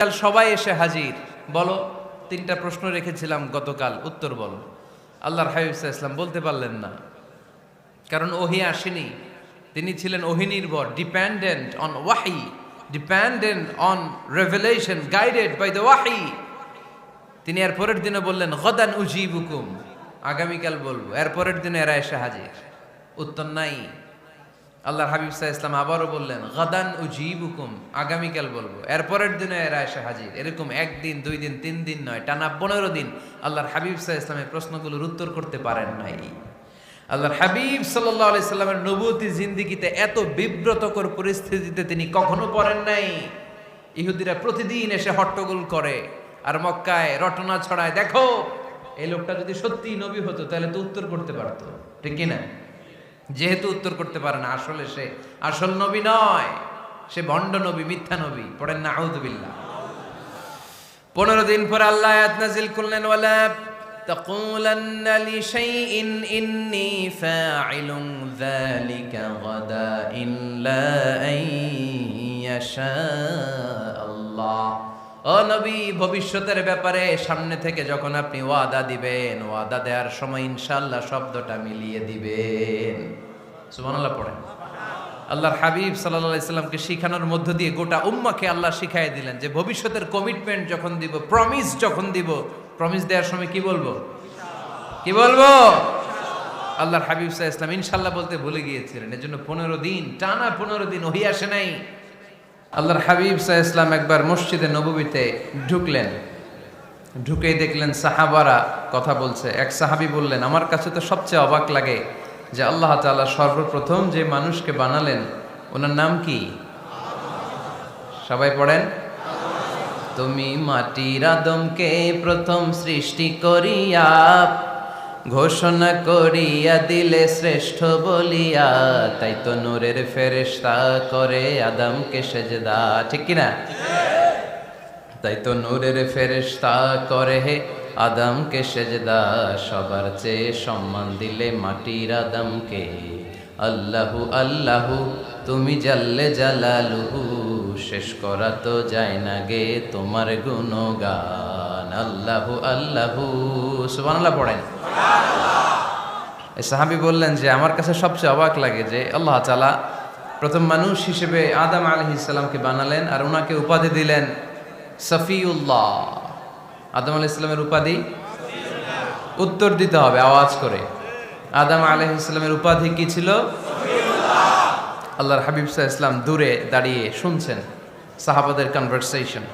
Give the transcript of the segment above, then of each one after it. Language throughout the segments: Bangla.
কাল সবাই এসে হাজির। বলো, তিনটা প্রশ্ন রেখেছিলাম গতকাল, উত্তর বলো। আল্লাহর হাবিব সাল্লাল্লাহু আলাইহি ওয়াসাল্লাম বলতে পারলেন না, কারণ ওহী আসেনি। তিনি ছিলেন ওহী নির্ভর, ডিপেন্ডেন্ট অন ওয়াহি, dependent on revelation, guided by the ওয়াহি। তিনি এর পরের দিনে বললেন গদান উজিবুকুম, আগামীকাল বলবো। এর পরের দিনে এরা এসে হাজির, উত্তর নাই। আল্লাহর হাবিব সাল্লাল্লাহু আলাইহি ওয়াসাল্লাম আবারও বললেন গাদান উজিবুকুম, আগামীকাল বলবো। এরপরের দিনে এরা এসে হাজির। এরকম একদিন, 2 দিন, 3 দিন নয়, টানা 15 দিন আল্লাহর হাবিব সাল্লাল্লাহু আলাইহি ওয়াসাল্লামের প্রশ্নগুলোর উত্তর করতে পারেন নাই। আল্লাহর হাবিব সাল্লাল্লাহু আলাইহি সাল্লামের নবুয়তি জিন্দেগিতে এত বিব্রতকর পরিস্থিতিতে তিনি কখনো পড়েন নাই। ইহুদিরা প্রতিদিন এসে হট্টগোল করে আর মক্কায় রটনা ছড়ায়, দেখো এই লোকটা যদি সত্যিই নবী হতো তাহলে তো উত্তর করতে পারতো, ঠিক কি না? যেহেতু উত্তর করতে পারে না, আসলে সে আসল নবী নয়, সে ভণ্ড নবী, মিথ্যা নবী। পড়েন না আউযুবিল্লাহ। 15 দিন পর আল্লাহ আয়াত নাযিল করলেন, ওয়ালা তাকুলান্না লিশাইইন ইন্নী ফাইলুন যালিকা গাদা ইল্লা আইয়াশা আল্লাহ। ও নবী, ভবিষ্যতের ব্যাপারে সামনে থেকে যখন আপনি ওয়াদা দিবেন, ওয়াদা দেওয়ার সময় ইনশাআল্লাহ শব্দটা মিলিয়ে দিবেন। সুবহানাল্লাহ পড়েন। আল্লাহর হাবিব সাল্লাল্লাহু আলাইহি সাল্লামকে শিখানোর মধ্য দিয়ে গোটা উম্মাহকে আল্লাহ শিখাই দিলেন যে ভবিষ্যতের কমিটমেন্ট যখন দিব, প্রমিস যখন দিব, প্রমিস দেওয়ার সময় কি বলবো? কি বলবো? আল্লাহর হাবিব সাল্লাল্লাহু আলাইহি সাল্লাম ইনশাআল্লাহ বলতে ভুলে গিয়েছিলেন। এজন্য 15 দিন, টানা 15 দিন ওহী আসে নাই। আল্লাহর হাবিব সাল্লাল্লাহু আলাইহি সাল্লাম একবার মসজিদে নববীতে ঢুকলেন, ঢুকেই দেখলেন সাহাবারা কথা বলছে। এক সাহাবী বললেন, আমার কাছে তো সবচেয়ে অবাক লাগে যে আল্লাহ তাআলা সর্বপ্রথম যে মানুষকে বানালেন ওনার নাম কি? সবাই পড়েন। তুমি মাটির আদমকে প্রথম সৃষ্টি করিয়া ঘোষণা করিয়া দিলে শ্রেষ্ঠ বলিয়া, তাই তো নূরের ফেরেশতা করে আদমকে সেজদা, ঠিক কিনা? তাই তো নূরের ফেরেশতা করে হে আদমকে সেজদা, সবার চেয়ে সম্মান দিলে মাটির আদমকে। আল্লাহু আল্লাহু তুমি জাল্লে জালালুহু, শেষ করা তো যায় না গে তোমার গুণগান। আল্লাহু আল্লাহু, সুবহানাল্লাহ পড়েন। এই সাহাবী বললেন যে আমার কাছে সবচেয়ে অবাক লাগে যে আল্লাহ তাআলা প্রথম মানুষ হিসেবে আদম আলাইহিস সালামকে বানালেন আর ওনাকে উপাধি দিলেন সফিউল্লাহ। আদম আলাইহিস সালামের উপাধি উত্তর দিতে হবে আওয়াজ করে। আদম আলাইহিস সালামের উপাধি কি ছিল? সফিউল্লাহ। আল্লাহর হাবিব সাল্লাল্লাহু আলাইহি ওয়াসাল্লাম দূরে দাঁড়িয়ে শুনছেন সাহাবাদের কনভারসেশন।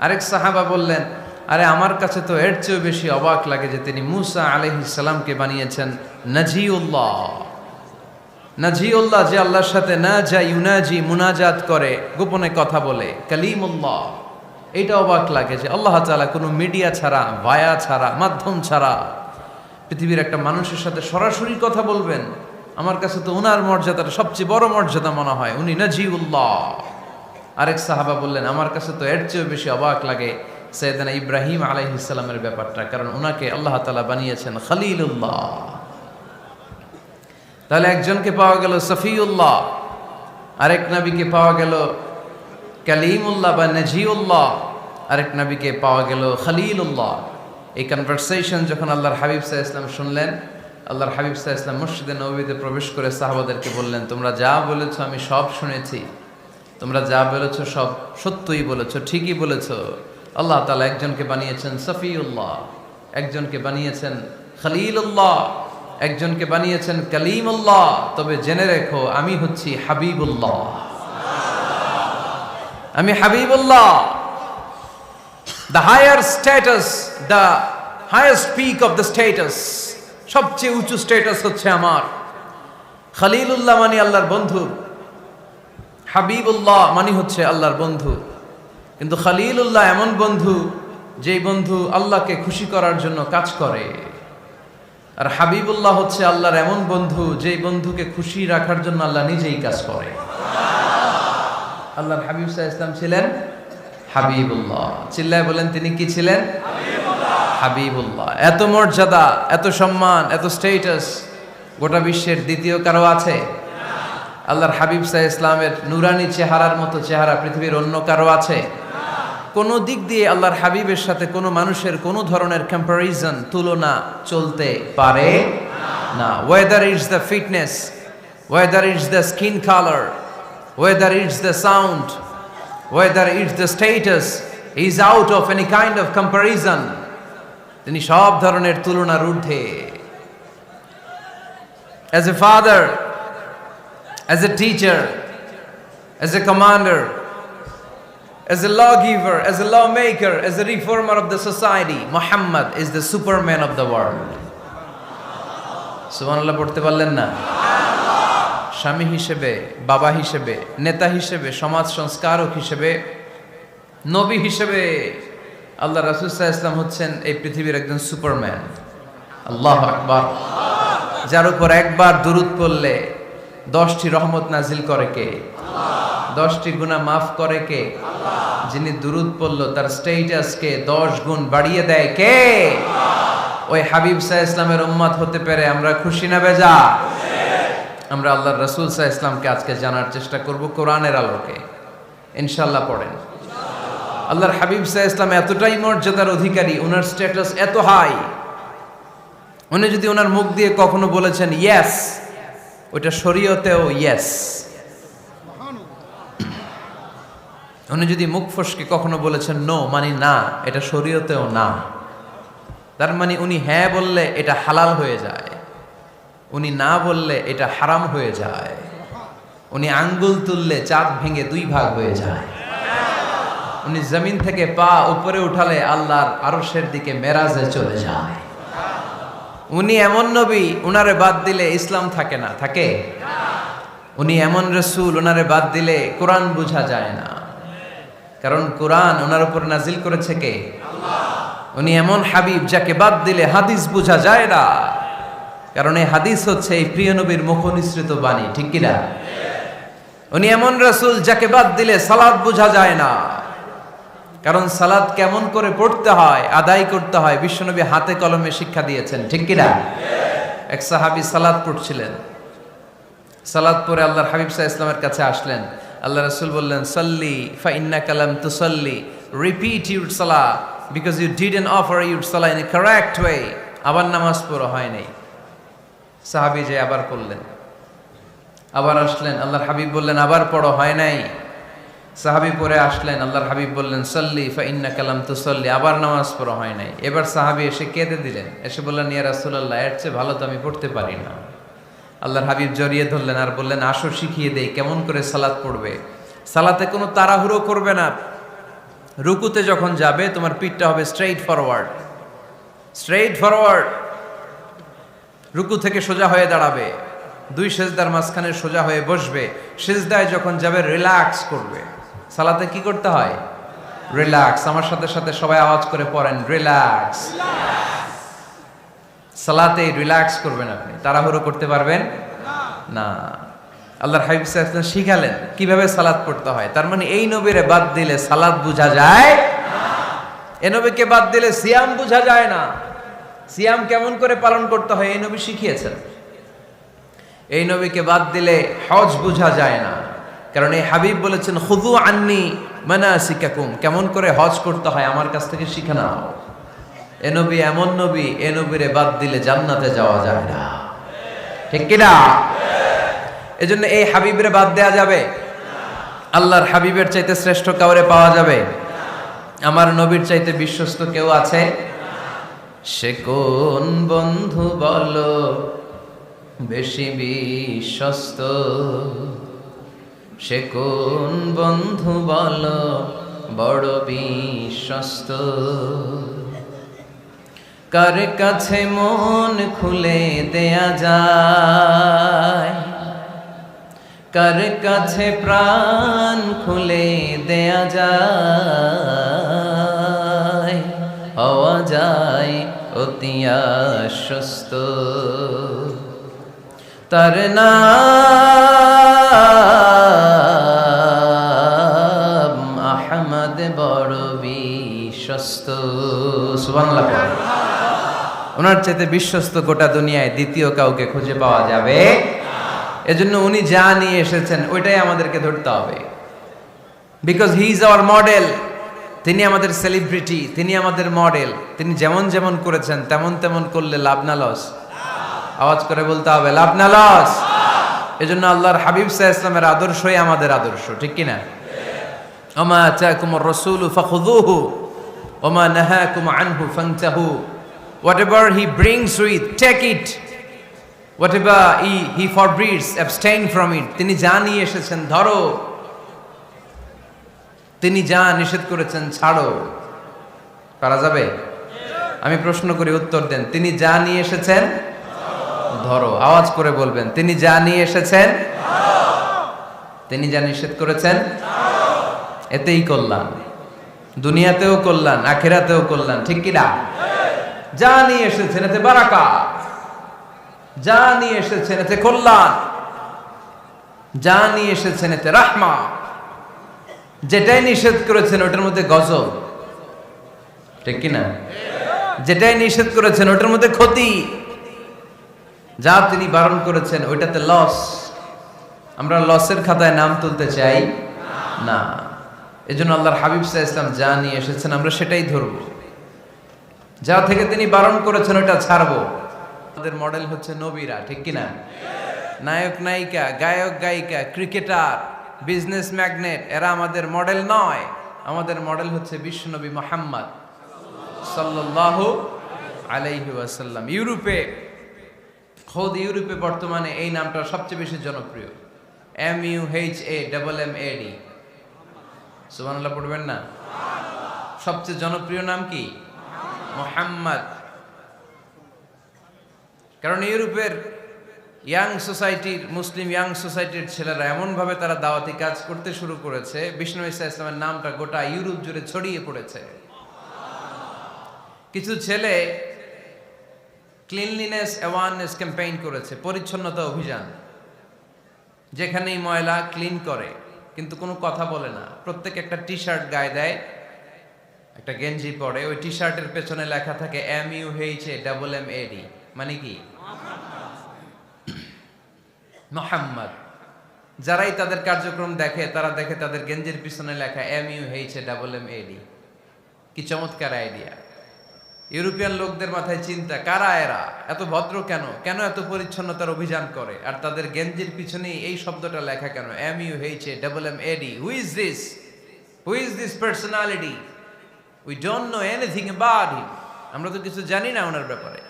আরেক সাহাবা বললেন, আরে আমার কাছে তো এর চেয়েও বেশি অবাক লাগে যে তিনি মূসা আলাইহিস সালামকে বানিয়েছেন নাজিউল্লাহ। নাজিউল্লাহ, যে আল্লাহর সাথে না যা ইউনাজি, মুনাজাত করে, গোপনে কথা বলে, কালিমুল্লাহ। এইটা অবাক লাগে যে আল্লাহ তাআলা কোনো মিডিয়া ছাড়া, ভায়া ছাড়া, মাধ্যম ছাড়া পৃথিবীর একটা মানুষের সাথে সরাসরি কথা বলবেন। আমার কাছে তো ওনার মর্যাদাটা সবচেয়ে বড় মর্যাদা মনে হয়, উনি নাজিউল্লাহ। আরেক সাহাবা বললেন, আমার কাছে তো এর চেয়েও বেশি অবাক লাগে সাইয়েদনা ইব্রাহিম আলাইহিস সালামের ব্যাপারটা, কারণ ওনাকে আল্লাহ তাআলা বানিয়েছেন খলিলুল্লাহ। তাহলে একজনকে পাওয়া গেল সফিউল্লাহ, আরেক নবীকে পাওয়া গেল কালিমুল্লাহ বা নাজিউল্লাহ, আরেক নবীকে পাওয়া গেল খলিলুল্লাহ। এই কনভারসেশন যখন আল্লাহর হাবিব সাল্লাল্লাহু আলাইহি ওয়াসাল্লাম শুনলেন, আল্লাহর হাবিব সাল্লাল্লাহু আলাইহি ওয়াসাল্লাম মসজিদে নববীতে প্রবেশ করে সাহাবাদেরকে বললেন, তোমরা যা বলেছো আমি সব শুনেছি, তোমরা যা বলেছো সব সত্যই বলেছো, ঠিকই বলেছো। আল্লাহ তাআলা একজনকে বানিয়েছেন সফিউল্লাহ, একজনকে বানিয়েছেন খলিলুল্লাহ, একজনকে বানিয়েছেন কালিমুল্লাহ। তবে জেনে রেখো আমি হচ্ছি হাবিবুল্লাহ, আমি হাবিবুল্লাহ। The higher status, the highest peak of the status, সবচেয়ে উঁচু স্ট্যাটাস হচ্ছে আমার। খলিলুল্লাহ মানে আল্লাহর বন্ধু, হাবিবুল্লাহ মানে হচ্ছে আল্লাহর বন্ধু। কিন্তু খলিলুল্লাহ এমন বন্ধু যেই বন্ধু আল্লাহকে খুশি করার জন্য কাজ করে, আর হাবিবুল্লাহ হচ্ছে আল্লাহর এমন বন্ধু যেই বন্ধুকে খুশি রাখার জন্য আল্লাহ নিজেই কাজ করে। আল্লাহর হাবিব সাল্লাল্লাহু আলাইহি ওয়াসাল্লাম ছিলেন হাবিবুল্লাহ। চিল্লায় বলেন, তিনি কি ছিলেন? হাবিবুল্লাহ। এত মর্যাদা, এত সম্মান, এত স্ট্যাটাস গোটা বিশ্বের দ্বিতীয় কারো আছে? আল্লাহর হাবিব সাল্লাল্লাহু আলাইহি ওয়াসাল্লামের নুরানি চেহারার মতো চেহারা পৃথিবীর অন্য কারো আছে? কোনো দিক দিয়ে আল্লাহর হাবিবের সাথে কোনো মানুষের কোনো ধরনের কম্প্যারিজন তুলনা চলতে পারে না। Whether it's the fitness, whether it's the skin colour, whether it's the sound, whether it's the status, is out of any kind of comparison. তিনি সব ধরনের তুলনার ঊর্ধ্বে। As a father, as a teacher, as a commander, as a lawgiver, as a lawmaker, as a reformer of the society, Muhammad is the superman of the world. সুবহানাল্লাহ পড়তে পারলেন না? স্বামী হিসেবে, বাবা হিসেবে, নেতা হিসেবে, সমাজ সংস্কারক হিসেবে, নবী হিসেবে আল্লাহ রাসূল সাল্লাল্লাহু আলাইহি ওয়াসাল্লাম হচ্ছেন এই পৃথিবীর একজন সুপারম্যান। আল্লাহু আকবার। যার উপর একবার দুরূদ পড়লে 10টি রহমত নাজিল করে কে? 10টি গুনাহ মাফ করে কে? যিনি দুরূদ পড়ল তার স্ট্যাটাসকে 10 গুণ বাড়িয়ে দেয় কে? ওই হাবিব সাল্লাল্লাহু আলাইহি ওয়াসাল্লামের উম্মত হতে পেরে আমরা খুশি না বেজা? আমরা আল্লাহর রাসূল সাল্লাল্লাহু আলাইহি ওয়াসাল্লামকে আজকে জানার চেষ্টা করব কোরআনের আলোকে। ইনশাআল্লাহ পড়েন। আল্লাহর হাবিব সাল্লাল্লাহু আলাইহি ওয়াসাল্লাম এতটাই মর্যাদার অধিকারী, ওনার স্ট্যাটাস এত হাই, উনি যদি ওনার মুখ দিয়ে কখনো বলেছেন ইয়েস, ওইটা শরীয়তেও ইয়েস। উনি যদি মুখ ফসকে কখনো বলেছেন নো, মানে না, এটা শরীয়তেও না। তার মানে উনি হ্যাঁ বললে এটা হালাল হয়ে যায়, উনি না বললে এটা হারাম হয়ে যায়। উনি আঙ্গুল তুললে চাঁদ ভেঙে 2 ভাগ হয়ে যায়। উনি জমিন থেকে পা উপরে উঠালে আল্লাহর আরশের দিকে মেরাজে চলে যায়। উনি এমন নবী, উনারে বাদ দিলে ইসলাম থাকে না, থাকে? উনি এমন রাসূল, উনারে বাদ দিলে কোরআন বোঝা যায় না, কারণ কোরআন ওনার উপর নাজিল করেছে কে? আল্লাহ। উনি এমন হাবিব যাকে বাদ দিলে হাদিস বোঝা যায় না, কারণ এই হাদিস হচ্ছে এই প্রিয় নবীর মুখনিসৃত বাণী, ঠিক কি না? উনি এমন রাসূল যাকে বাদ দিলে সালাত বোঝা যায় না, কারণ সালাত কেমন করে পড়তে হয়, আদায় করতে হয় বিশ্বনবী হাতে কলমে শিক্ষা দিয়েছেন, ঠিক কি না? এক সাহাবী সালাত পড়ছিলেন, সালাত পড়ে আল্লাহর হাবিব সাল্লাল্লাহু আলাইহি ওয়াসাল্লামের কাছে আসলেন। আল্লাহ রাসূল বললেন সাল্লি ফা ইন্নাকা লাম তুসাল্লি, রিপিট ইউর সালাহ because you didn't offer your সালাহ ইন এ কারেক্ট ওয়ে। আবার নামাজ পড়া হয় নাই। সাহাবী যে আবার পড়লেন, আবার আসলেন, আল্লাহর হাবিব বললেন আবার পড়ো, হয় নাই। সাহাবী পরে আসলেন, আল্লাহর হাবিব বললেন সাল্লি ফা ইন্নাকা লাম তুসাল্লি, আবার নামাজ পড়া হয় নাই। এবার সাহাবী এসে কেঁদে দিলেন, এসে বললেন ইয়া রাসূলুল্লাহ, এর চেয়ে ভালো তো আমি পড়তে পারি না। আল্লাহর হাবিব জড়িয়ে ধরলেন আর বললেন আসো শিখিয়ে দেই কেমন করে সালাত পড়বে। সালাতে কোনো তাড়াহুড়ো করবে না। রুকুতে যখন যাবে তোমার পিঠটা হবে স্ট্রেইট ফরওয়ার্ড, স্ট্রেইট ফরওয়ার্ড। রুকু থেকে সোজা হয়ে দাঁড়াবে, 2 সেজদার মাঝখানে সোজা হয়ে বসবে। সেজদায় যখন যাবে রিল্যাক্স করবে। সালাতে কি করতে হয়? রিল্যাক্স। আমার সাথে সাথে সবাই আওয়াজ করে পড়েন রিল্যাক্স। সালাতে রিল্যাক্স করবেন আপনি, তাড়াহুড়ো করতে পারবেন না। আল্লাহর হাবিব সাল্লাল্লাহু আলাইহি ওয়াসাল্লাম শিখালেন কিভাবে সালাত পড়তে হয়। তার মানে এই নবীরে বাদ দিলে সালাত বোঝা যায় না, এই নবীকে বাদ দিলে সিয়াম বোঝা যায় না। সিয়াম কেমন করে পালন করতে হয় এই নবী শিখিয়েছেন। এই নবীকে বাদ দিলে হজ বোঝা যায় না, কারণ এই হাবিব বলেছেন খুযু আন্নী মানাসিকাকুম, কেমন করে হজ করতে হয় আমার কাছ থেকে শিখে নাও। এ নবী এমন নবী, এ নবীরে বাদ দিলে জান্নাতে যাওয়া যায় না, ঠিক কি না? এজন্য এই হাবিবরে বাদ দেয়া যাবে? আল্লাহর হাবিবের চাইতে শ্রেষ্ঠ কাউরে পাওয়া যাবে? আমার নবীর চাইতে বিশ্বস্ত কেউ আছে? সে কোন বন্ধু বলো বেশি বিশ্বস্ত, সে কোন বন্ধু বলো বড় বিশ্বস্ত, কার কাছে মন খুলে দেয়া যায়, কার কাছে প্রাণ খুলে দেয়া যায়, হওয়া যায় অতি আশ্বস্ত। তার নাম আহমদ বড় বিশ্বস্ত। সুবহানাল্লাহ। ওনার চাইতে বিশ্বস্ত গোটা দুনিয়ায় দ্বিতীয় কাউকে খুঁজে পাওয়া যাবে? এজন্য উনি যা নিয়ে এসেছেন ওইটাই আমাদেরকে ধরতে হবে, because he is our model. তিনি আমাদের সেলিব্রিটি, তিনি আমাদের মডেল, তিনি যেমন যেমন করেছেন তেমন তেমন করলে লাভ না লস? আওয়াজ করে বলতে হবে লাভ না লস? এজন্য আল্লাহর হাবিব সাল্লাল্লাহু আলাইহি ওয়াসাল্লামের আদর্শই আমাদের আদর্শ, ঠিক কি না? ওমা আতাকুমুর রাসূলু ফাখুযুহু ওমা নাহাকুম আনহু ফান্তাহু। Whatever he brings with, take it. Whatever he forbids, abstain from it. তিনি যা নিয়ে এসেছেন ধরো, তিনি যা নিষেধ করেছেন ছাড়ো। পারা যাবে? আমি প্রশ্ন করি, উত্তর দেন। তিনি যা নিয়ে এসেছেন ধরো। আওয়াজ করে বলবেন, তিনি যা নিয়ে এসেছেন, তিনি যা নিষেধ করেছেন এতেই কল্যাণ, দুনিয়াতেও কল্যাণ, আখিরাতেও কল্যাণ, ঠিক কি না? যা নিয়ে এসেছেন এতে বারাকা, যা নিয়ে এসেছেন এতে কল্যাণ, যা নিয়ে এসেছেন এতে রাহমা। যেটাই নিষেধ করেছেন ওটার মধ্যে গজব, ঠিক কি না? যেটাই নিষেধ করেছেন ওটার মধ্যে ক্ষতি, যা তিনি বারণ করেছেন ওইটাতে লস। আমরা লসের খাতায় নাম তুলতে চাই না। এজন্য আল্লাহর হাবিব সাল্লাল্লাহু আলাইহি ওয়াসাল্লাম যা নিয়ে এসেছেন আমরা সেটাই ধরব, যা থেকে তিনি বারণ করেছেন ওটা ছাড়বো। আমাদের মডেল হচ্ছে নবীরা, ঠিক কি না? নায়ক নায়িকা, গায়ক গায়িকা, ক্রিকেটার, বিজনেস ম্যাগনেট, এরা আমাদের মডেল নয়। আমাদের মডেল হচ্ছে বিশ্বনবী মুহাম্মদ সাল্লাল্লাহু আলাইহি ওয়াসাল্লাম। ইউরোপে বর্তমানে এই নামটা সবচেয়ে বেশি জনপ্রিয়, MUHAMMAD। সুবহানাল্লাহ পড়বেন না? সবচেয়ে জনপ্রিয় নাম কি? মুহাম্মদ। কারণ ইউরোপের ইয়াং সোসাইটির, মুসলিম ইয়াং সোসাইটির ছেলেরা এমনভাবে তারা দাওয়াতি কাজ করতে শুরু করেছে, বিষ্ণু ঈসা ইসলামের নামটা গোটা ইউরোপ জুড়ে ছড়িয়ে পড়েছে। কিছু ছেলে ক্লিনলিনেস অ্যাওয়ারনেস ক্যাম্পেইন করেছে, পরিচ্ছন্নতা অভিযান। যেখানেই ময়লা ক্লিন করে, কিন্তু কোনো কথা বলে না। প্রত্যেক একটা টি শার্ট গায়ে দেয়, একটা গেঞ্জি পরে, ওই টি শার্টের পেছনে লেখা থাকে MUHAMMAD, মানে কি? মুহাম্মদ। যারাই তাদের কার্যক্রম দেখে তারা দেখে তাদের গেঞ্জির পিছনে লেখা MUHAMMAD। কি চমৎকার আইডিয়া! ইউরোপিয়ান লোকদের মাথায় চিন্তা, কারা এরা, এত ভদ্র কেন, কেন এত পরিচ্ছন্নতার অভিযান করে, আর তাদের গেঞ্জির পিছনেই এই শব্দটা লেখা কেন, MUHAMMAD। Who is this personality? We don't know anything about him. আমরা তো কিছু জানি না ওনার ব্যাপারে।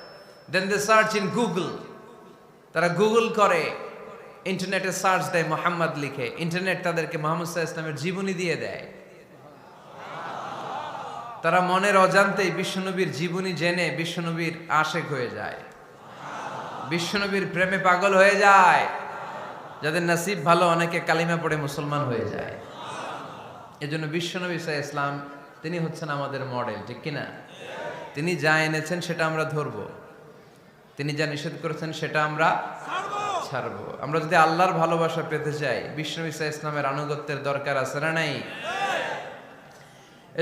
দেন দে সার্চ ইন গুগল। তারা গুগল করে, ইন্টারনেটে সার্চ দেয় মুহাম্মদ লিখে, ইন্টারনেট তাদেরকে মুহাম্মদ সাল্লাল্লাহু আলাইহি ওয়াসাল্লামের জীবনী দিয়ে দেয়। তারা মনের অজান্তেই বিশ্বনবীর জীবনী জেনে বিশ্বনবীর আশেক হয়ে যায়, বিশ্বনবীর প্রেমে পাগল হয়ে যায়। যাদের নসিব ভালো, অনেকে কালিমা পড়ে মুসলমান হয়ে যায়। এজন্য বিশ্বনবী সাল্লাল্লাহু আলাইহি ওয়াসাল্লাম তিনি হচ্ছেন আমাদের মডেল, ঠিক কিনা? তিনি যা এনেছেন সেটা আমরা ধরবো, তিনি যা নিষেধ করেছেন সেটা আমরা ছাড়বো। আমরা যদি আল্লাহর ভালোবাসা পেতে চাই, বিশ্বনবী সাল্লাল্লাহু আলাইহি ওয়াসাল্লামের আনুগত্যের দরকার আছে না নাই?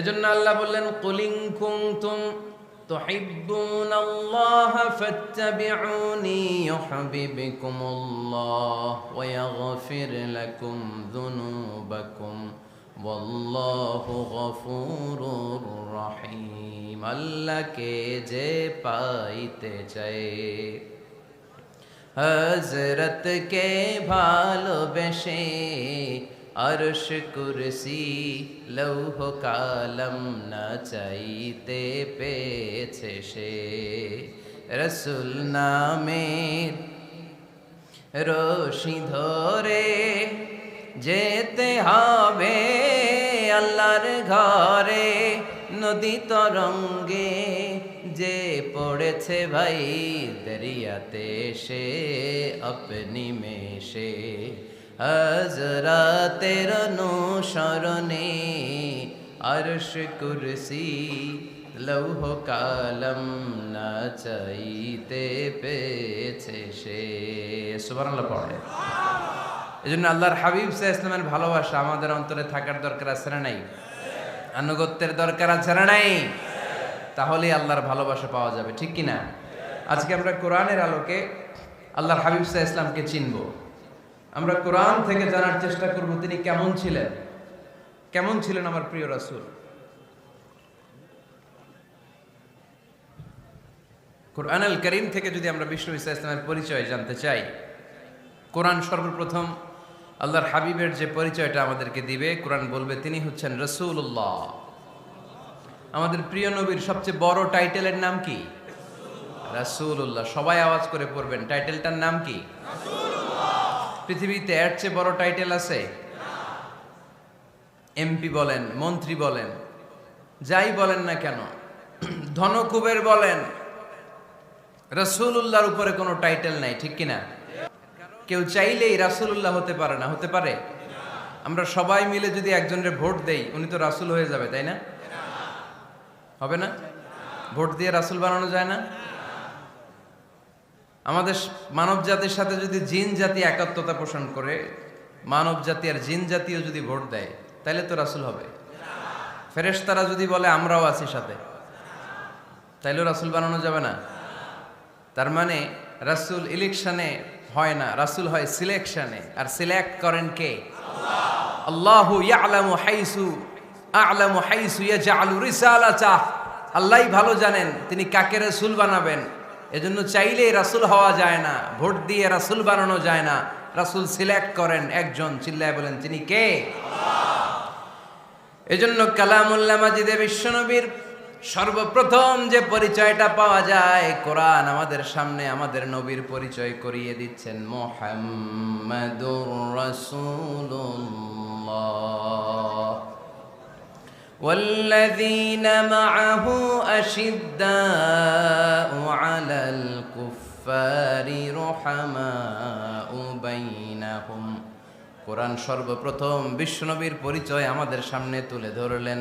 এজন্য আল্লাহ বললেন, কুল ইন কুনতুম তুহিব্বুনাল্লাহা ফাত্তাবিউনি ইউহিব্বুকুমুল্লাহ ওয়া ইয়াগফির লাকুম যুনুবাকুম ওয়াল্লাহু গফুরুর রহিম। আল্লাহকে যে পাইতে চায়, হযরতকে ভালোবেসে আরশ কুরসি লৌহ কালম না চাইতে পেয়েছে সে। রসুল নামের রশি ধরে যেতে হবে আল্লাহর ঘরে। নদী তরঙ্গে যে পড়েছে ভাই দরিয়াতে, সে আপনি মেশে হযরতের অনুসরণে আরশ কুরসি লৌহ কালম না চাইতে পেয়েছে সে। সুবহানাল্লাহ পড়ে। এজন্য আল্লাহর হাবিব সাল্লাল্লাহু আলাইহি ওয়াসাল্লামের ভালোবাসা আমাদের অন্তরে থাকার দরকার আছে না নাই? আনুগত্যের দরকার আছে না নাই? তাহলে আল্লাহর ভালোবাসা পাওয়া যাবে, ঠিক কি না? আজকে আমরা কোরআনের আলোকে আল্লাহর হাবিব সাল্লাল্লাহু আলাইহি ওয়াসাল্লামকে চিনব। আমরা কোরআন থেকে জানার চেষ্টা করব তিনি কেমন ছিলেন, কেমন ছিলেন আমার প্রিয় রাসূল। কুরআনুল কারীম থেকে যদি আমরা বিষ্ণু ঈসা ইসলামের পরিচয় জানতে চাই, কোরআন সর্বপ্রথম আল্লাহর হাবিবের যে পরিচয়টা আমাদেরকে দিবে, কোরআন বলবে তিনি হচ্ছেন রাসূলুল্লাহ। আমাদের প্রিয় নবীর সবচেয়ে বড় টাইটেলের নাম কি? রাসূলুল্লাহ। সবাই আওয়াজ করে পড়বেন, টাইটেলটার নাম কি? পৃথিবীতে এর চেয়ে বড় টাইটেল আছে? এমপি বলেন, মন্ত্রী বলেন, যাই বলেন না কেন, ধনকুবের বলেন, রাসূলুল্লাহর উপরে কোনো টাইটেল নাই, ঠিক কিনা? কেউ চাইলেই রাসূলুল্লাহ হতে পারে না, হতে পারে? আমরা সবাই মিলে যদি একজনের ভোট দেই, উনি তো রাসূল হয়ে যাবে, তাই না? হবে না? ভোট দিয়ে রাসূল বানানো যায় না? আমাদের মানব জাতির সাথে যদি জিন জাতি একাত্মতা পোষণ করে, মানব জাতি আর জিন জাতিও যদি ভোট দেয়, তাহলে তো রাসূল হবে। ফেরেশতারা যদি বলে আমরাও আছি সাথে, তাইলেও রাসূল বানানো যাবে না। তার মানে রাসূল ইলেকশনে হয় না, রাসূল হয় সিলেকশনে। আর সিলেক্ট করেন কে? আল্লাহু ইয়ালামু হাইসু ইয়াজআলু রিসালাতাহ। আল্লাহই ভালো জানেন তিনি কাকে রাসূল বানাবেন। এজন্য চাইলেই রাসূল হওয়া যায় না, ভোট দিয়ে রাসূল বানানো যায় না। রাসূল সিলেক্ট করেন একজন, চিল্লায় বলেন তিনি কে? এজন্য কালামুল্লাহ মাজিদে বিশ্বনবীর সর্বপ্রথম যে পরিচয়টা পাওয়া যায়, কোরআন আমাদের সামনে আমাদের নবীর পরিচয় করিয়ে দিচ্ছেন, মুহাম্মাদুর রাসূলুল্লাহ ওয়াল্লাযীনা মাআহু আশিদ্দাউ আলাল কুফফারি রুহামাউ বাইনাহুম। কোরআন সর্বপ্রথম বিশ্বনবীর পরিচয় আমাদের সামনে তুলে ধরলেন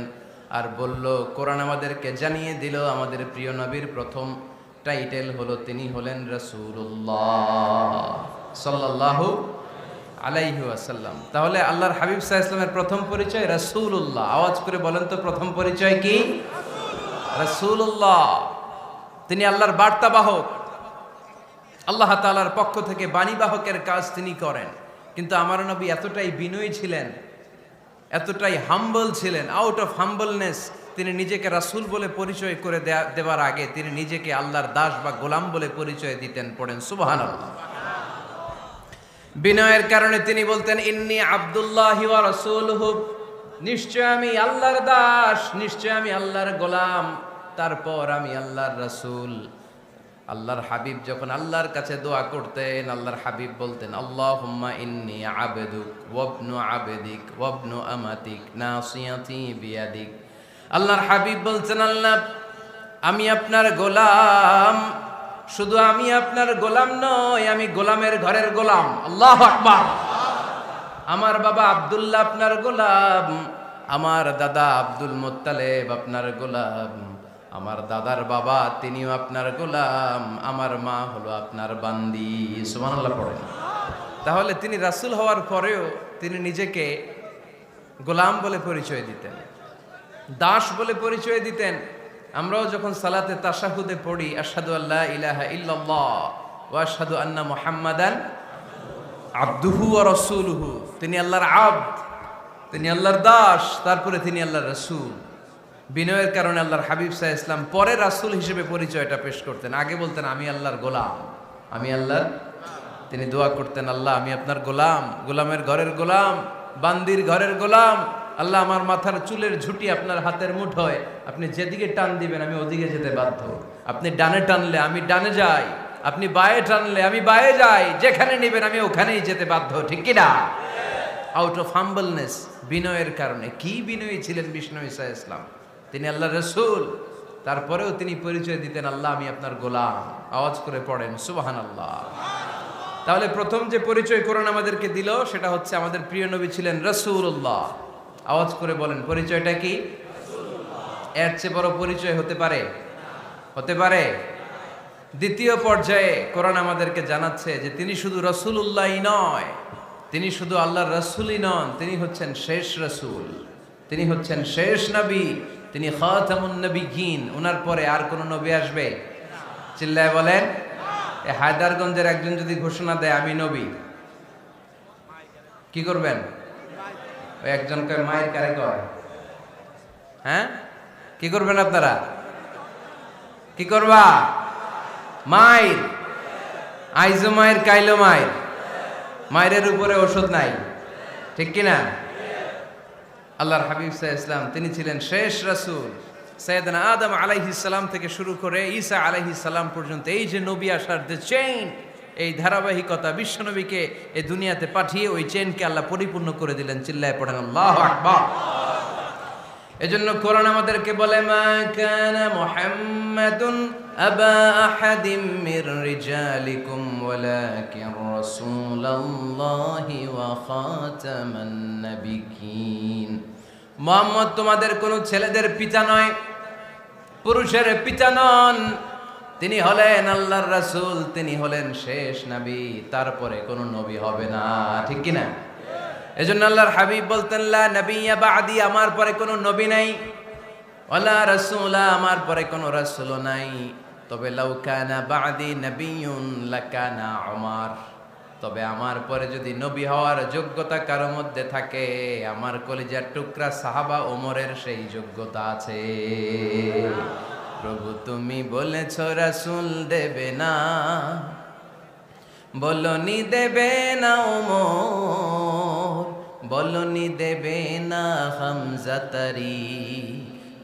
আর বলল, কোরআন আমাদেরকে জানিয়ে দিল আমাদের প্রিয় নবীর প্রথম টাইটেল হলো তিনি হলেন রাসূলুল্লাহ সাল্লাল্লাহু আলাইহি ওয়াসাল্লাম। তাহলে আল্লাহর হাবিব সাল্লাল্লাহু আলাইহি ওয়াসাল্লামের প্রথম পরিচয় রাসূলুল্লাহ। আওয়াজ করে বলেন তো প্রথম পরিচয় কি? রাসূলুল্লাহ। তিনি আল্লাহর বার্তাবাহক, আল্লাহ তাআলার পক্ষ থেকে বাণীবাহকের কাজ তিনি করেন। কিন্তু আমার নবী এতটাই বিনয়ী ছিলেন, এতটাই হাম্বল ছিলেন, আউট অফ হাম্বলনেস তিনি নিজেকে রাসূল বলে পরিচয় করে দেওয়ার আগে তিনি নিজেকে আল্লাহর দাস বা গোলাম বলে পরিচয় দিতেন। পড়েন সুবহানাল্লাহ। বিনয়ের কারণে তিনি বলতেন, ইন্নী আব্দুল্লাহি ওয়া রাসূলুহু, নিশ্চয় আমি আল্লাহর দাস, নিশ্চয় আমি আল্লাহর গোলাম, তারপর আমি আল্লাহর রাসূল। আল্লাহর হাবিব যখন আল্লাহর কাছে দোয়া করতেন, আল্লাহর হাবিব বলতেন, আল্লাহুম্মা ইন্নী আবদুক ওয়া ইবনু আবদিক ওয়া ইবনু আমাতিক নাসিয়াতি বিয়াদিক। আল্লাহর হাবিব বলতেন, আল্লাহ আমি আপনার গোলাম, শুধু আমি আপনার গোলাম নয়, আমি গোলামের ঘরের গোলাম। আল্লাহু আকবার। আমার বাবা আব্দুল্লাহ আপনার গোলাম, আমার দাদা আব্দুল মুত্তালিব আপনার গোলাম, আমার দাদার বাবা তিনিও আপনার গোলাম, আমার মা হলো আপনার বান্দি। সুবহানাল্লাহ পড়েন। তাহলে তিনি রাসূল হওয়ার পরেও তিনি নিজেকে গোলাম বলে পরিচয় দিতেন, দাস বলে পরিচয় দিতেন। আমরাও যখন সালাতে তাশাহুদে পড়ি, আশহাদু আল্লা ইলাহা ইল্লাল্লাহ ওয়া আশহাদু আন্না মুহাম্মাদান আবদুহু ওয়া রাসূলুহু, তিনি আল্লাহর আবদ, তিনি আল্লাহর দাস, তারপরে তিনি আল্লাহর রাসূল। বিনয়ের কারণে আল্লাহর হাবিব সাল্লাল্লাহু আলাইহি ওয়াসাল্লাম পরে রাসূল হিসেবে পরিচয়টা পেশ করতেন। আগে বলতেন আমি আল্লাহর গোলাম, আমি আল্লাহর। তিনি দোয়া করতেন, আল্লাহ আমি আপনার গোলাম, গোলামের ঘরের গোলাম, বান্দির ঘরের গোলাম। আল্লাহ আমার মাথার চুলের ঝুঁটি আপনার হাতের মুঠোয়, আপনি যেদিকে টান দিবেন আমি ওদিকে যেতে বাধ্য। আপনি ডানে টানলে আমি ডানে যাই, আপনি বায়ে টানলে আমি বায়ে যাই, যেখানে নেবেন আমি ওখানেই যেতে বাধ্য, ঠিক কিনা? আউট অফ হাম্বলনেস, বিনয়ের কারণে। কি বিনয়ী ছিলেন বিষ্ণু ঈসা ইসলাম, তিনি আল্লাহর রাসূল, তারপরেও তিনি পরিচয় দিতেন আল্লাহ আমি আপনার গোলাম। আওয়াজ করে পড়েন সুবহানাল্লাহ। তাহলে প্রথম যে পরিচয় কোরআন আমাদেরকে দিল সেটা হচ্ছে আমাদের প্রিয় নবী ছিলেন রাসূলুল্লাহ। আওয়াজ করে বলেন পরিচয়টা কি? এর চেয়ে বড় পরিচয় হতে পারে? হতে পারে? দ্বিতীয় পর্যায়ে কোরআন আমাদেরকে জানাচ্ছে যে তিনি শুধু রাসূলুল্লাহই নয়, তিনি শুধু আল্লাহর রাসূলই নন, তিনি হচ্ছেন শেষ রাসূল, তিনি হচ্ছেন শেষ নবী, তিনি খাতামুন নবিয়্যিন। ওনার পরে আর কোন নবী আসবে? চিল্লায় বলেন। এই হায়দারগঞ্জের একজন যদি ঘোষণা দেয় আমি নবী, কি করবেন? ওই একজনকে মায়ের কারে কয়, হ্যাঁ কি করবেন আপনারা? কি করবা? মায়ের আইজো মায়ের কাইলো মায়ের, মায়ের উপরে ওষুধ নাই, ঠিক কিনা? আল্লাহর হাবিব সাল্লাল্লাহু আলাইহি ওয়াসাল্লাম তিনি ছিলেন শেষ রাসূল। সাইয়েদনা আদম আলাইহিস সালাম থেকে শুরু করে ঈসা আলাইহিস সালাম পর্যন্ত এই যে নবী আসার যে চেইন, এই ধারাবাহিকতা, বিশ্বনবীকে এই দুনিয়াতে পাঠিয়ে ওই চেইনকে আল্লাহ পরিপূর্ণ করে দিলেন। চিল্লায় পড়েন আল্লাহু আকবার। এজন্য কোরআন আমাদেরকে বলে, মা কানা মুহাম্মাদুন আবা আহাদিম মির রিজালিকুম ওয়ালাকিন রাসূলুল্লাহি ওয়া খাতামান নাবিয়্যিন। মুহাম্মদ তোমাদের কোন ছেলেদের পিতা নয়, পুরুষের পিতা নন। তিনি হলেন আল্লাহর রাসূল, তিনি হলেন শেষ নবী, তারপরে কোন নবী হবে না, ঠিক কি না? এজন্য আল্লাহর হাবিব বলতেন, লা নবিয়্যা বা'দি, আমার পরে কোনো নবী নাই, ওয়ালা রাসূলা, আমার পরে কোনো রাসূল নাই। তবে লাউ কানা বা'দি নবিয়্যুন লাকানা উমর, তবে আমার পরে যদি নবী হওয়ার যোগ্যতা কারো মধ্যে থাকে, আমার কলিজার টুকরা সাহাবা ওমরের সেই যোগ্যতা আছে। প্রভু তুমি বলেছো রাসূল দেবে না, বলনি দেবে না ওমর, বলনি দেবে না হামজা তারি,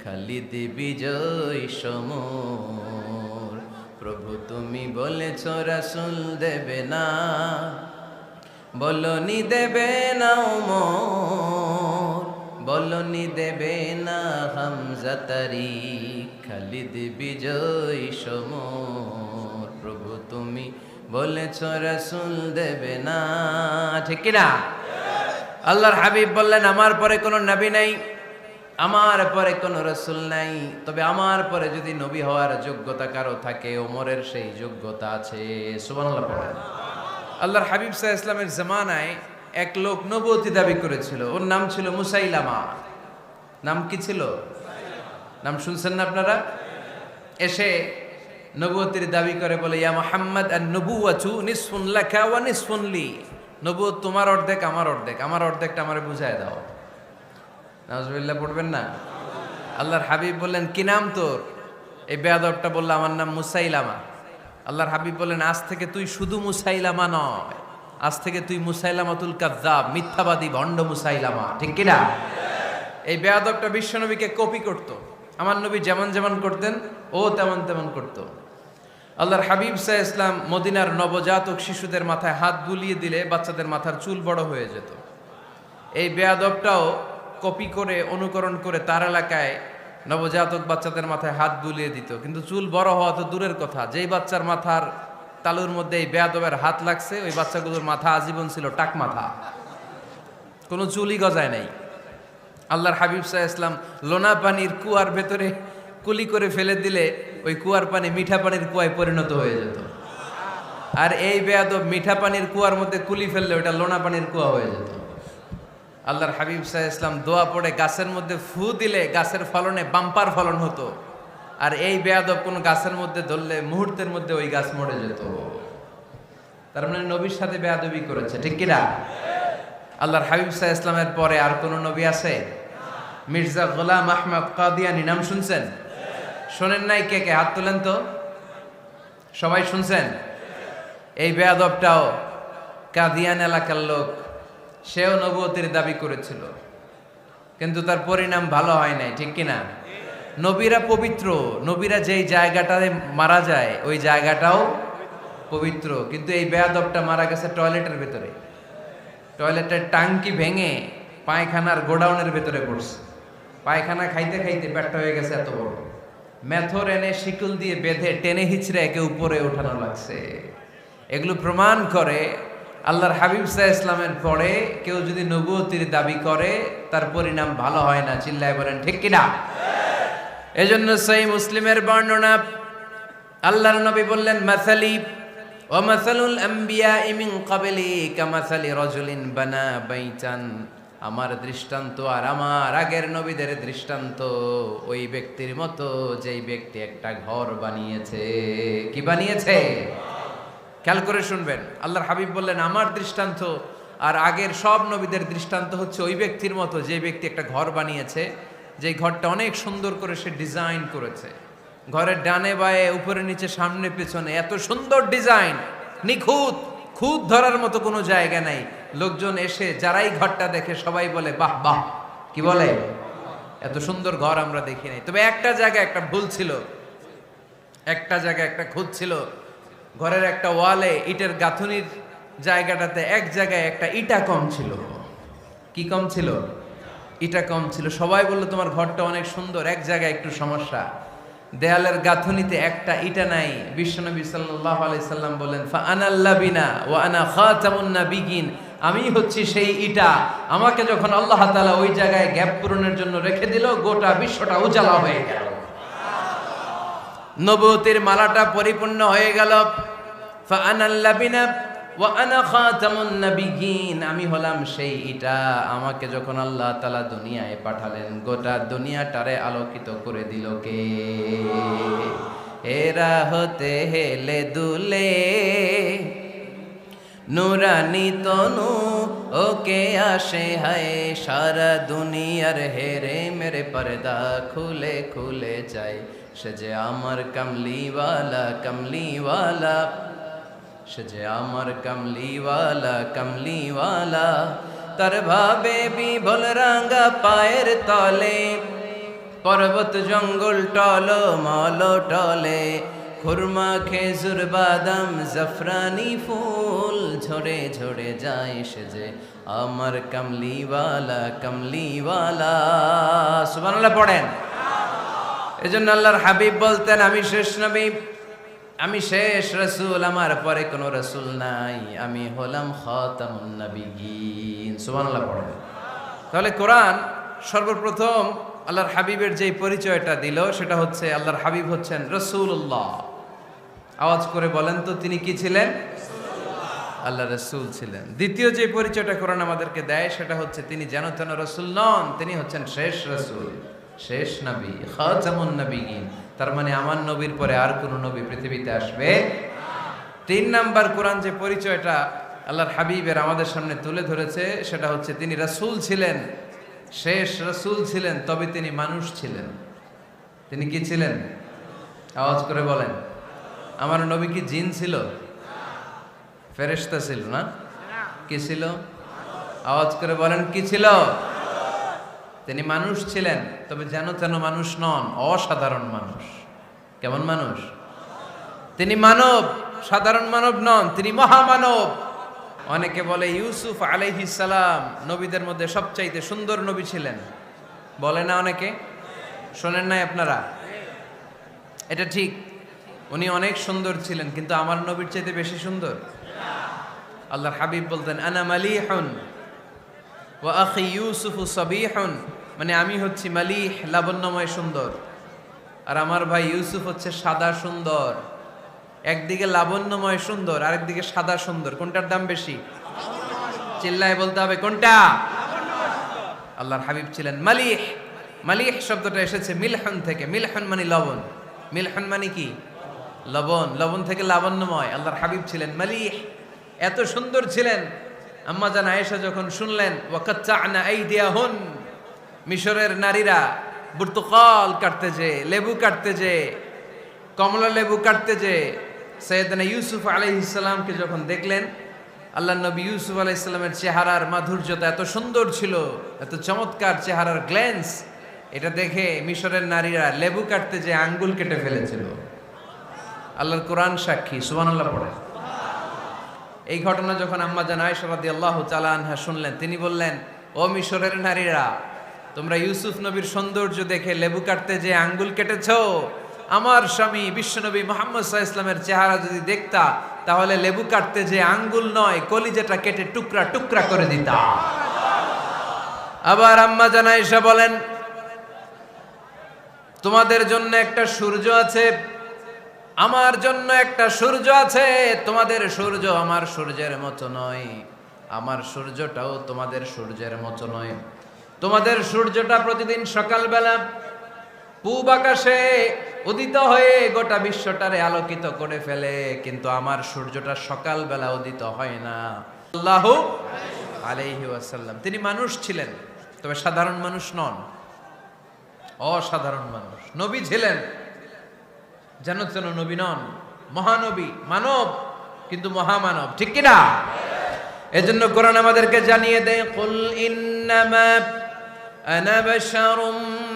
খালিদ বিজয় সমর। প্রভু তুমি বলেছ রাসূল দেবে না, বলনি দেবে না ওমর, বলনি দেবে না হামজা তারি, খালিদ বিজয় সমর। প্রভু তুমি বলেছ রাসূল দেবে না, ঠিক কি না? আল্লাহর হাবিব বললেন, আমার পরে কোনো নবী নাই, আমার পরে কোনো রাসূল নাই, তবে আমার পরে যদি নবী হওয়ার যোগ্যতা কারো থাকে, ওমরের সেই যোগ্যতা আছে। সুবহানাল্লাহ পড়েন। আল্লাহর হাবিব সাল্লাল্লাহু আলাইহি ওয়াসাল্লামের জামানায় এক লোক নবুয়তি দাবি করেছিল, ওর নাম ছিল মুসাইলামা। নাম কি ছিল? নাম শুনছেন না আপনারা? এসে নবুয়তির দাবি করে বলে, ইয়া মুহাম্মদ আন-নবুওয়াতু নিসফুন লাকা ওয়া নিসফুন লি, নবুয়ত তোমার অর্ধেক আমার অর্ধেক, আমার অর্ধেকটা আমারে বুঝায় দাও। নাউজুবিল্লাহ পড়বেন না? আল্লাহর হাবিব বললেন, কি নাম তোর? এই বেয়াদবটা বলল, আমার নাম মুসাইলামা। আল্লাহর হাবিব বললেন, আজ থেকে তুই শুধু মুসাইলামা নয়, আজ থেকে তুই মুসাইলামাতুল কাযযাব, মিথ্যাবাদী ভণ্ড মুসাইলামা, ঠিক কি না? এই বেয়াদবটা বিশ্বনবীকে কপি করত। আমার নবী যেমন যেমন করতেন ও তেমন তেমন করত। আল্লাহর হাবিব সাল্লাল্লাহু আলাইহি ওয়াসাল্লাম মদিনার নবজাতক শিশুদের মাথায় হাত বুলিয়ে দিলে বাচ্চাদের মাথার চুল বড় হয়ে যেত। এই বেয়াদবটাও কপি করে, অনুকরণ করে তার এলাকায় নবজাতক বাচ্চাদের মাথায় হাত বুলিয়ে দিত, কিন্তু চুল বড় হওয়া তো দূরের কথা, যেই বাচ্চার মাথার তালুর মধ্যে এই বেয়াদবের হাত লাগছে, ওই বাচ্চাগুলোর মাথা আজীবন ছিল টাক মাথা, কোনো চুলই গজায় নাই। আল্লাহর হাবিব সাল্লাল্লাহু আলাইহি ওয়াসাল্লাম লোনা পানির কুয়ার ভেতরে কুলি করে ফেলে দিলে ওই কুয়ার পানি মিঠা পানির কুয়ায় পরিণত হয়ে যেত। আর এই বেয়াদব মিঠা পানির কুয়ার মধ্যে কুলি ফেললে ওটা লোনা পানির কুয়া হয়ে যেত। আল্লাহর হাবিব সাল্লাল্লাহু আলাইহি ওয়াসাল্লাম দোয়া পড়ে গাছের মধ্যে ফু দিলে গাছের ফলনে বাম্পার ফলন হতো, আর এই বেয়াদব কোন গাছের মধ্যে ধরলে মুহূর্তের মধ্যে ওই গাছ মরে যেত। তার মানে নবীর সাথে বেয়াদবি করেছে, ঠিক কিনা? আল্লাহর হাবিব সাল্লাল্লাহু আলাইহি ওয়াসাল্লামের পরে আর কোন নবী আছে? মির্জা গোলাম আহমদ কাদিয়ানী নাম শুনছেন? শোনেন নাই? কে কে হাত তোলেন তো। সবাই শুনছেন? এই বেয়াদবটাও কাদিয়ান এলাকার লোক, সেও নবুয়তির দাবি করেছিল, কিন্তু তার পরিণাম ভালো হয় নাই, ঠিক কিনা? নবীরা পবিত্র, নবীরা যেই জায়গাটায় মারা যায় ওই জায়গাটাও পবিত্র, কিন্তু এই বেয়াদবটা মারা গেছে টয়লেটের ভেতরে, টয়লেটের টাঙ্কি ভেঙে পায়খানার গোডাউনের ভেতরে পড়ছে। পায়খানা খাইতে খাইতে পেটটা হয়ে গেছে এত বড়, মেথর এনে শিকল দিয়ে বেঁধে টেনে হিচড়ে একে উপরে ওঠানো লাগছে। এগুলো প্রমাণ করে আল্লাহর হাবিব সাল্লাল্লাহু আলাইহি ওয়াসাল্লামের পরে কেউ যদি নবুয়তির দাবি করে তার পরিণাম ভালো হয় না। চিল্লায় বলেন ঠিক কিনা? এজন্য সহিহ মুসলিমের বর্ণনা, আল্লাহর নবী বললেন, মাসালি ওয়া মাসালুল আমবিয়া মিন ক্বাবলি কামাসালি রাজুলিন বানা বাইতান, আমার দৃষ্টান্ত আর আমার আগের নবীদের দৃষ্টান্ত ওই ব্যক্তির মতো যেই ব্যক্তি একটা ঘর বানিয়েছে। কি বানিয়েছে? খেয়াল করে শুনবেন। আল্লাহর হাবিব বললেন, আমার দৃষ্টান্ত আর আগের সব নবীদের দৃষ্টান্ত হচ্ছে ওই ব্যক্তির মতো যে ব্যক্তি একটা ঘর বানিয়েছে, যে ঘরটা অনেক সুন্দর করে সে ডিজাইন করেছে, ঘরের ডানে বায়ে উপরে নিচে সামনে পেছনে এত সুন্দর ডিজাইন, নিখুঁত, খুঁত ধরার মতো কোনো জায়গা নাই। লোকজন এসে যারাই ঘরটা দেখে সবাই বলে বাহ বাহ, কি বলে, এত সুন্দর ঘর আমরা দেখি নাই। তবে একটা জায়গায় একটা ভুল ছিল, একটা জায়গায় একটা খুঁত ছিল। ঘরের একটা ওয়ালে ইটের গাঁথুনির জায়গাটাতে এক জায়গায় একটা ইটা কম ছিল। কি কম ছিল? ইটা কম ছিল। সবাই বললো তোমার ঘরটা অনেক সুন্দর, এক জায়গায় একটু সমস্যা, দেয়ালের গাঁথুনিতে একটা ইটা নাই। বিশ্বনবী সাল্লাল্লাহু আলাইহি সাল্লাম বলেন ফা আনাল লাবিনা ওয়া আনা খাতামুন নাবিয়িন, আমি হচ্ছি সেই ইটা। আমাকে যখন আল্লাহ তাআলা ওই জায়গায় গ্যাপ পূরণের জন্য রেখে দিল, গোটা বিশ্বটা উজালা হয়ে গেল, নবুয়তের মালাটা পরিপূর্ণ হয়ে গেল। ফা আনাল লাবিনা ওয়া আনা খাতামুন নাবিয়িন, আমি হলাম সেই ইটা। আমাকে যখন আল্লাহ তাআলা দুনিয়ায় পাঠালেন, গোটা দুনিয়াটারে আলোকিত করে দিল কে? এরা হতে হেলে দুলে নুরানি তনু ওকে আসে হায়, সারা দুনিয়ার হেরে মেরে পর্দা খুলে খুলে যায়। সে যে আমার কামলিওয়ালা কামলিওয়ালা, সে যে আমার কামলিওয়ালা কামলিওয়ালা, তার ভাবে বিভোল রাঙ্গা পায়ের তলে, পর্বত জঙ্গল টল মল টলে, খুরমা খেজুর বাদাম জাফরানি ফুল ঝরে ঝরে যায়। সে যে আমার কামলিওয়ালা কামলিওয়ালা। সুবহানাল্লাহ পড়েন। এজন্য আল্লাহর হাবিব বলতেন আমি শেষ নবী, আমি শেষ রাসূল, আমার পরে কোনো রাসূল নাই, আমি হলাম খাতামুন নাবিয়িন। সুবহানাল্লাহ পড়েন। তাহলে কোরআন সর্বপ্রথম আল্লাহর হাবিবের যে পরিচয়টা দিল সেটা হচ্ছে আল্লাহর হাবিব হচ্ছেন রাসূলুল্লাহ। আওয়াজ করে বলেন তো তিনি কি ছিলেন? আল্লাহ রাসূল ছিলেন। দ্বিতীয় যে পরিচয়টা কোরআন আমাদেরকে দেয় সেটা হচ্ছে তিনি যেন তেন রাসূল নন, তিনি হচ্ছেন শেষ রাসূল, শেষ নবী, খাতামুন নাবিয়িন। তার মানে আমার নবীর পরে আর কোন নবী পৃথিবীতে আসবে। তিন নাম্বার কোরআন যে পরিচয়টা আল্লাহর হাবিবের আমাদের সামনে তুলে ধরেছে সেটা হচ্ছে তিনি রাসূল ছিলেন, শেষ রাসূল ছিলেন, তবে তিনি মানুষ ছিলেন। তিনি কি ছিলেন? আওয়াজ করে বলেন। আমার নবী কি জিন ছিল? ফেরেশতা ছিল না? কি ছিল? আওয়াজ করে বলেন কি ছিল? তিনি মানুষ ছিলেন, তবে যেন তেন মানুষ নন, অসাধারণ মানুষ। কেমন মানুষ? তিনি মানব, সাধারণ মানব নন, তিনি মহামানব। অনেকে বলে ইউসুফ আলাইহিস সালাম নবীদের মধ্যে সবচাইতে সুন্দর নবী ছিলেন, বলে না অনেকে? শোনেন নাই আপনারা? এটা ঠিক, উনি অনেক সুন্দর ছিলেন, কিন্তু আমার নবীর চাইতে বেশি সুন্দর। আল্লাহর হাবিব বলতেন আনা মালিহুন ওয়া আখি ইউসুফু সাবিহুন, মানে আমি হচ্ছি মালিহ, লাবণ্যময় সুন্দর, আর আমার ভাই ইউসুফ হচ্ছে সাদা সুন্দর। একদিকে লাবণ্যময় সুন্দর, আরেকদিকে সাদা সুন্দর, কোনটার দাম বেশি? চিল্লায় বলতে হবে কোনটা? আল্লাহর হাবিব ছিলেন মালিহ। মালিহ শব্দটা এসেছে মিলহন থেকে। মিলহন মানে লবণ, মিলহন মানে কি? লবণ। লবণ থেকে লাবণ্যময়। আল্লাহর হাবিব ছিলেন মালিহ, এত সুন্দর ছিলেন। আম্মা জান আয়েশা যখন শুনলেন ওয়াকাত্তা'না আইদিয়াহুন, মিশরের নারীরা বুর্তুকাল কাটতে যে, লেবু কাটতে যে, কমলা লেবু কাটতে যে সাইয়েদনা ইউসুফ আলাইহিস সালামকে যখন দেখলেন, আল্লাহর নবী ইউসুফ আলাইহিস সালামের চেহারার মাধুর্যতা এত সুন্দর ছিল, এত চমৎকার চেহারার গ্ল্যান্স, এটা দেখে মিশরের নারীরা লেবু কাটতে যে আঙ্গুল কেটে ফেলেছিল। আল্লাহর কোরআন সাক্ষী। সুবহানাল্লাহ পড়ে। এই ঘটনা যখন আম্মা জান আয়েশা রাদিয়াল্লাহু তাআলা আনহা শুনলেন, তিনি বললেন ও মিশরের নারীরা, তোমরা ইউসুফ নবীর সৌন্দর্য দেখে লেবু কাটতে যে আঙ্গুল কেটেছো, আমার স্বামী বিশ্বনবী মুহাম্মদ সাল্লাল্লাহু আলাইহি ওয়াসাল্লামের চেহারা যদি দেখতা, তাহলে লেবু কাটতে যে আঙ্গুল নয়, কলিজাটা কেটে টুকরা টুকরা করে দিতা। আবার আম্মা জান আয়েশা বলেন তোমাদের জন্য একটা সূর্য আছে, আমার জন্য একটা সূর্য আছে, তোমাদের সূর্য আমার সূর্যের মতো নয়, আমার সূর্যটাও তোমাদের সূর্যের মতো নয়। তোমাদের সূর্যটা প্রতিদিন সকালবেলা পূব আকাশে উদিত হয়ে গোটা বিশ্বটারে আলোকিত করে ফেলে, কিন্তু আমার সূর্যটা সকালবেলা উদিত হয় না। সাল্লাল্লাহু আলাইহি ওয়াসাল্লাম। তিনি মানুষ ছিলেন, তবে সাধারণ মানুষ নন, অসাধারণ মানুষ। নবী ছিলেন, যেন যেন নবী নন, মহানবী, মানব কিন্তু মহামানব, ঠিক কিনা? এজন্য কোরআন আমাদেরকে জানিয়ে দেয়, কুল ইন্নামা আনা বাশারুম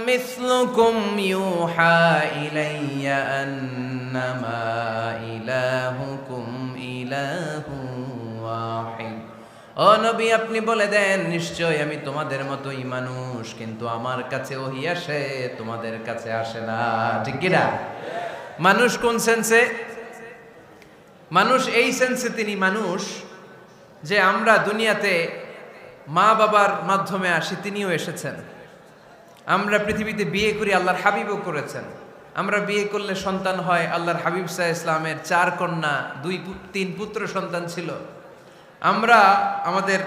মিসলুকুম ইউহা ইলাইয়া আন্নামা ইলাহুকুম ইলাহু ওয়াহিদ। ও নবী, আপনি বলে দেন, নিশ্চয় আমি তোমাদের মতোই মানুষ, কিন্তু আমার কাছে ওহী আসে, তোমাদের কাছে আসে না, ঠিক কিনা? মানুষ কোন সেন্সে? মানুষ এই সেন্সে তিনি মানুষ যে আমরা দুনিয়াতে মা বাবার মাধ্যমে আসি, তিনিও এসেছেন। আমরা পৃথিবীতে বিয়ে করি, আল্লাহর হাবিবও করেছেন। আমরা বিয়ে করলে সন্তান হয়, আল্লাহর হাবিব সাল্লাল্লাহু আলাইহি ইসলামের 4 কন্যা 2-3 পুত্র সন্তান ছিল। আমরা আমাদের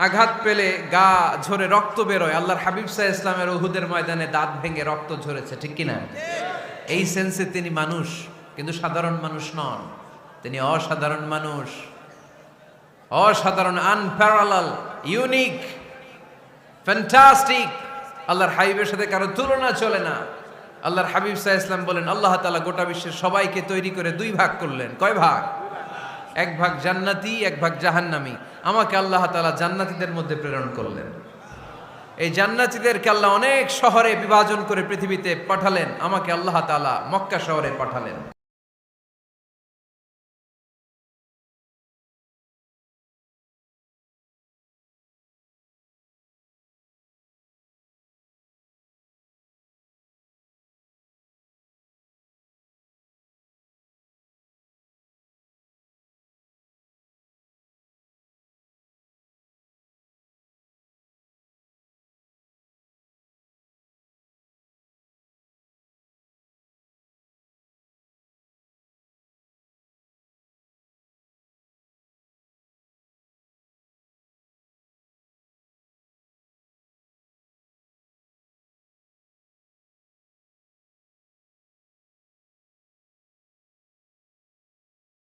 আঘাত পেলে গা ঝরে রক্ত বেরোয়, আল্লাহর হাবিব সাল্লাল্লাহু আলাইহি ইসলামের উহুদের ময়দানে দাঁত ভেঙে রক্ত ঝরেছে, ঠিক কিনা? এই সেন্সে তিনি মানুষ, কিন্তু সাধারণ মানুষ নন, তিনি অসাধারণ মানুষ, অসাধারণ, আনপ্যারালাল, ইউনিক, ফ্যান্টাস্টিক। আল্লাহর হাবিবের সাথে কারো তুলনা চলে না। আল্লাহর হাবিব সাল্লাল্লাহু আলাইহি ওয়াসাল্লাম বলেন, আল্লাহ তাআলা গোটা বিশ্বের সবাইকে তৈরি করে 2 ভাগ করলেন। কয় ভাগ? 1 ভাগ জান্নাতি, 1 ভাগ জাহান্নামী। আমাকে আল্লাহ তাআলা জান্নাতীদের মধ্যে প্রেরণ করলেন। এই জান্নাতীদেরকে আল্লাহ অনেক শহরে বিভাজন করে পৃথিবীতে পাঠালেন, আমাকে আল্লাহ তাআলা মক্কা শহরে পাঠালেন।